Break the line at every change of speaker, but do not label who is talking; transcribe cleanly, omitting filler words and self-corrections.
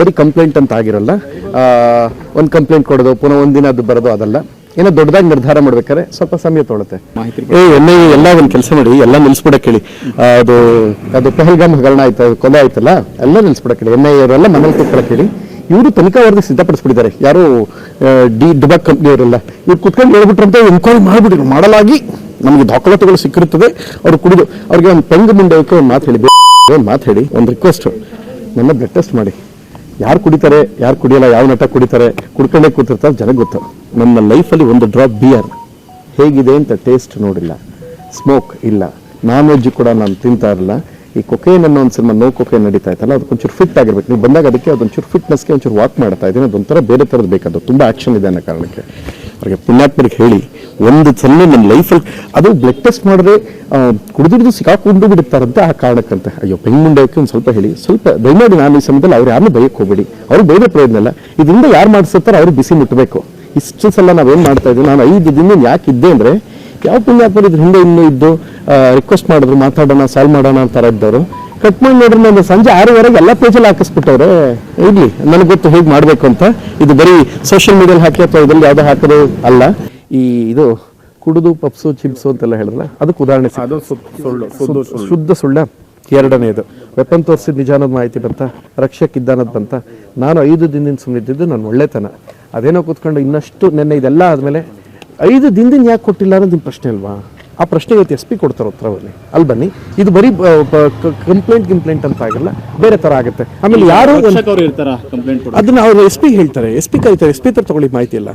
ಬರೀ ಕಂಪ್ಲೇಂಟ್ ಅಂತ ಆಗಿರಲ್ಲ. ಒಂದು ಕಂಪ್ಲೇಂಟ್ ಕೊಡೋದು ಪುನಃ ಒಂದಿನ ಅದು ಬರೋದು ಅದಲ್ಲ. ಏನೋ ದೊಡ್ಡದಾಗಿ ನಿರ್ಧಾರ ಮಾಡ್ಬೇಕಾದ್ರೆ ಸ್ವಲ್ಪ ಸಮಯ ತೊಳುತ್ತೆ. ಎಲ್ಲ ಒಂದು ಕೆಲಸ ಮಾಡಿ, ಎಲ್ಲ ನಿಲ್ಸ್ಬಿಡಕ್ಕೆ ಹೇಳಿ. ಅದು ಪಹಲ್ಗಾಮ್ ಹಗರಣ ಆಯ್ತು, ಕೊಲೆ ಆಯ್ತಲ್ಲ, ಎಲ್ಲ ನಿಲ್ಸ್ಬಿಡಕ್ಕೆ ಹೇಳಿ. NIA ಅವರೆಲ್ಲ ಮನೇಲಿ ಕೂತ್ಕೊಳಕ್ಕೆ ಹೇಳಿ. ಇವರು ತನಿಖಾ ವರದಿ ಸಿದ್ಧಪಡಿಸ್ಬಿಟ್ಟಿದ್ದಾರೆ. ಯಾರು ಡಿಬಾಕ್ ಕಂಪ್ನಿಯವರೆಲ್ಲ ಇವ್ರು ಕುತ್ಕೊಂಡು ಹೇಳ್ಬಿಟ್ರಂತೆ ಎನ್ಕ್ವೈರಿ ಮಾಡಿಬಿಟ್ಟಿರು. ಮಾಡಲಾಗಿ ನಮಗೆ ದಾಖಲಾತಿಗಳು ಸಿಕ್ಕಿರುತ್ತದೆ. ಅವ್ರು ಕುಡಿದು ಅವ್ರಿಗೆ ಒಂದು ಪೆಂಗ್ ಮುಂಡಕ್ಕೆ ಒಂದು ಮಾತು ಹೇಳಿ, ಒಂದು ಮಾತು ಹೇಳಿ, ಒಂದು ರಿಕ್ವೆಸ್ಟ್, ನನ್ನ ಬ್ಲಡ್ ಟೆಸ್ಟ್ ಮಾಡಿ. ಯಾರು ಕುಡಿತಾರೆ, ಯಾರು ಕುಡಿಯಲ್ಲ, ಯಾವ ನಟ ಕುಡಿತಾರೆ, ಕುಡ್ಕೊಂಡೇ ಕೂತಿರ್ತಾರೆ ಜನಕ್ಕೆ ಗೊತ್ತು. ನನ್ನ ಲೈಫಲ್ಲಿ ಒಂದು ಡ್ರಾಪ್ ಬಿಯರ್ ಹೇಗಿದೆ ಅಂತ ಟೇಸ್ಟ್ ನೋಡಿಲ್ಲ, ಸ್ಮೋಕ್ ಇಲ್ಲ, ನಾನ್ ವೆಜ್ ಕೂಡ ನಾನು ತಿಂತಾ ಇರಲಿಲ್ಲ. ಈ ಕೊಕೇನ್ ಅನ್ನೋ ಒಂದು ಸಿನಿಮಾ, ನೋ ಕೊಕೇನ್ ನಡೀತಾ ಇತ್ತಲ್ಲ, ಅದಕ್ಕೊಂಚೂರು ಫಿಟ್ ಆಗಿರ್ಬೇಕು. ನೀವು ಬಂದಾಗ ಅದಕ್ಕೆ ಅದೊಂಚೂರು ಫಿಟ್ನೆಸ್ಗೆ ಒಂಚೂರು ವಾಕ್ ಮಾಡ್ತಾ ಇದ್ದೀನಿ. ಅದೊಂಥರ ಬೇರೆ ಥರದ್ದು ಬೇಕಾದ ತುಂಬ ಆ್ಯಕ್ಷನ್ ಇದೆ ಅನ್ನೋ ಕಾರಣಕ್ಕೆ ಅವ್ರಿಗೆ ಪುಣ್ಯಾತ್ಮರಿಗೆ ಹೇಳಿ ಒಂದು ಸಲ ನನ್ನ ಲೈಫಲ್ಲಿ ಅದು ಬ್ಲಡ್ ಟೆಸ್ಟ್ ಮಾಡಿದ್ರೆ ಕುಡಿದಿದ್ದು ಸಿಕ್ಕಾಕೊಂಡು ಬಿಡುತ್ತಾರಂತೆ ಆ ಕಾರಣಕ್ಕಂತೆ. ಅಯ್ಯೋ ಬೆಂಗುಂಡಕ್ಕೆ ಒಂದು ಸ್ವಲ್ಪ ಹೇಳಿ, ಸ್ವಲ್ಪ ದಯಮಾಡಿ ನಾನು ಈ ಸಮಯದಲ್ಲಿ ಅವ್ರು ಯಾರನ್ನೂ ಬೈಯಕ್ಕೆ ಹೋಗ್ಬೇಡಿ. ಅವ್ರು ಬೈದ್ರೆ ಪ್ರಯೋಜನ ಇಲ್ಲ. ಇದರಿಂದ ಯಾರು ಮಾಡಿಸ್ತಾರೆ ಅವ್ರಿಗೆ ಬಿಸಿ ಮುಟ್ಟಬೇಕು. ಇಷ್ಟು ಸಲ ನಾವೇನು ಮಾಡ್ತಾ ಇದ್ದೀವಿ, ನಾನು 5 ದಿನ ಯಾಕೆ ಇದ್ದೆ ಅಂದರೆ, ಯಾವ ಪುಣ್ಯಾತ್ಮರು ಇದ್ರ ಹಿಂದೆ ಇನ್ನೂ ಇದ್ದು ರಿಕ್ವೆಸ್ಟ್ ಮಾಡಿದ್ರು, ಮಾತಾಡೋಣ, ಸಾಲ್ವ್ ಮಾಡೋಣ ಅಂತಾರ ಇದ್ದವರು ಕಟ್ ಮಾಡಿ ನೋಡ್ರಿ. ನಾನು ಸಂಜೆ 6:00 ಎಲ್ಲ ಪೇಜಲ್ಲಿ ಹಾಕಿಸ್ಬಿಟ್ಟವ್ರೆ. ಇರ್ಲಿ, ನನಗೆ ಗೊತ್ತು ಹೇಗೆ ಮಾಡಬೇಕು ಅಂತ. ಇದು ಬರೀ ಸೋಷಿಯಲ್ ಮೀಡಿಯಲ್ಲಿ ಹಾಕಿ ಅಥವಾ ಇದರಲ್ಲಿ ಯಾವುದೋ ಹಾಕೋದು ಅಲ್ಲ. ಇದು ಕುಡಿದು ಪಪ್ಸು ಚಿಪ್ಸು ಅಂತೆಲ್ಲ ಹೇಳಿದ್ರಲ್ಲ, ಅದಕ್ಕೆ ಉದಾಹರಣೆ ಶುದ್ಧ ಸುಳ್ಳ. ಎರಡನೇದು ವೆಪನ್ ತೋರಿಸಿದ ನಿಜ ಅನ್ನೋದು ಮಾಹಿತಿ ಬಂತ, ರಕ್ಷಕ್ ಇದ್ದ ಅನ್ನೋದು ಬಂತ. ನಾನು 5 ದಿನದಿಂದ ಸುಮ್ಮನಿದ್ದು ನನ್ನ ಒಳ್ಳೆತನ. ಅದೇನೋ ಕೂತ್ಕೊಂಡು ಇನ್ನಷ್ಟು ನೆನ್ನೆ ಇದೆಲ್ಲ ಆದಮೇಲೆ 5 ದಿನದಿಂದ ಯಾಕೆ ಕೊಟ್ಟಿಲ್ಲ ಅನ್ನೋದು ನಿಮ್ಮ ಪ್ರಶ್ನೆ ಅಲ್ವಾ? ಆ ಪ್ರಶ್ನೆ ಇವತ್ತು SP ಕೊಡ್ತಾರೆ ಉತ್ತರವಲ್ಲಿ. ಅಲ್ಲಿ ಬನ್ನಿ, ಇದು ಬರೀ ಕಂಪ್ಲೇಂಟ್ ಅಂತ ಆಗಲ್ಲ, ಬೇರೆ ಥರ ಆಗುತ್ತೆ. ಆಮೇಲೆ ಯಾರು ಅದನ್ನ ಅವ್ರು SP ಹೇಳ್ತಾರೆ, SP ಕರೀತಾರೆ, SP ತರ ತಗೊಳ್ಳಿ ಮಾಹಿತಿ ಇಲ್ಲ.